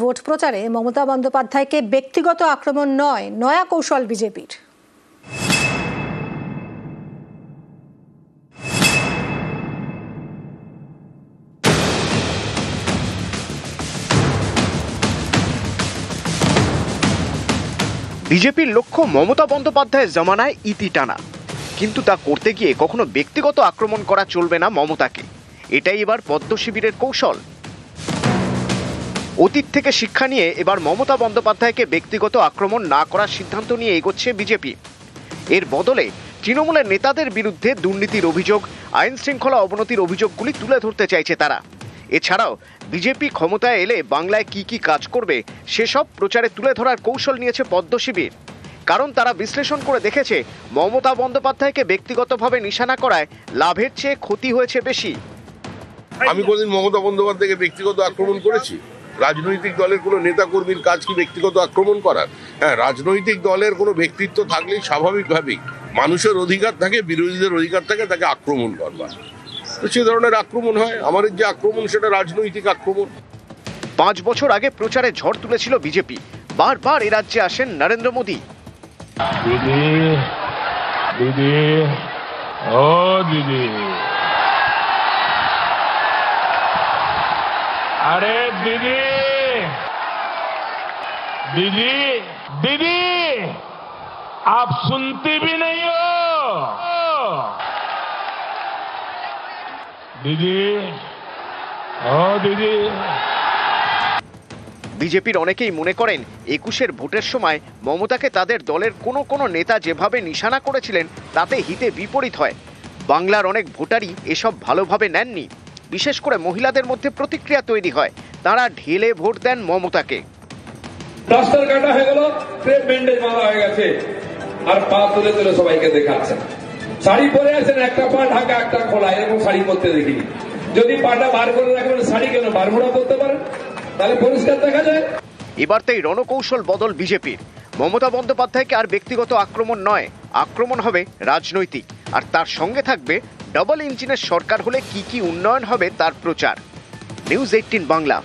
Vote প্রচারে মমতা বন্দ্যোপাধ্যায়কে ব্যক্তিগত আক্রমণ নয়, নয়া কৌশল বিজেপির। বিজেপির লক্ষ্য মমতা বন্দ্যোপাধ্যায়ের জমানায় ইতি টানা, কিন্তু তা করতে গিয়ে কখনো ব্যক্তিগত আক্রমণ করা চলবে না মমতাকে। এটাই এবার পদ্ম শিবিরের কৌশল। অতীত থেকে শিক্ষা নিয়ে এবার মমতা বন্দ্যোপাধ্যায়কে ব্যক্তিগত আক্রমণ না করার সিদ্ধান্ত নিয়ে এগোচ্ছে বিজেপি। এর বদলে তৃণমূলের নেতাদের বিরুদ্ধে দুর্নীতির অভিযোগ, আইন শৃঙ্খলা অবনতির অভিযোগগুলি তুলে ধরতে চাইছে তারা। এছাড়াও বিজেপি ক্ষমতায় এলে বাংলায় কি কি কাজ করবে সেসব প্রচারে তুলে ধরার কৌশল নিয়েছে পদ্ম শিবির। কারণ তারা বিশ্লেষণ করে দেখেছে মমতা বন্দ্যোপাধ্যায়কে ব্যক্তিগতভাবে নিশানা করায় লাভের চেয়ে ক্ষতি হয়েছে বেশি। আমি কোনদিন মমতা বন্দ্যোপাধ্যায়কে ব্যক্তিগত আক্রমণ করেছি? রাজনৈতিক দলের কোনো নেতা কর্মীর কাজ কি ব্যক্তিগত আক্রমণ করার? হ্যাঁ, রাজনৈতিক দলের কোনো ব্যক্তিত্ব থাকলেই স্বাভাবিকভাবেই মানুষের অধিকার থাকে, বিরোধীদের অধিকার থাকে তাকে আক্রমণ করবার। তো সে ধরনের আক্রমণ হয়। আমাদের যে আক্রমণ সেটা রাজনৈতিক আক্রমণ। 5 বছর আগে প্রচারে ঝড় তুলেছিল বিজেপি। বারবার এ রাজ্যে আসেন নরেন্দ্র মোদী। দিদি, দিদি, ও দিদি, अरे दीदी, दीदी, दीदी, आप सुनती भी नहीं हो। दीदी, ओ दीदी। বিজেপির অনেকেই মনে করেন 21-এর ভোটের সময় মমতাকে তাদের দলের কোনো নেতা যেভাবে নিশানা করেছিলেন তাতে হিতে বিপরীত হয়। বাংলার অনেক ভোটারই এসব ভালোভাবে নেননি। বিশেষ করে মহিলাদের মধ্যে প্রতিক্রিয়া তৈরি হয়, তারা ঢেলে ভোট দেন মমতাকে। রাস্তার কাটা হয়ে গেল, ক্রেপ ব্যান্ডেজ মারা হয়ে গেছে, আর পা তুলে তুলে সবাইকে দেখাচ্ছেন। শাড়ি পরে আছেন, একটা পা ঢাকা একটা খোলা, এরকম শাড়ি পরতে দেখিনি। যদি পাটা বার করে রাখবেন, শাড়ি কেন বারমুড়া পরতে পারেন, তাহলে পরিষ্কার দেখা যায়। এবার তাই রণকৌশল বদল বিজেপির। মমতা বন্দ্যোপাধ্যায়কে আর ব্যক্তিগত আক্রমণ নয়, আক্রমণ হবে রাজনৈতিক। আর তার সঙ্গে থাকবে ডাবল ইঞ্জিনের সরকার হলে কি কি উন্নয়ন হবে তার প্রচার। নিউজ 18 বাংলা।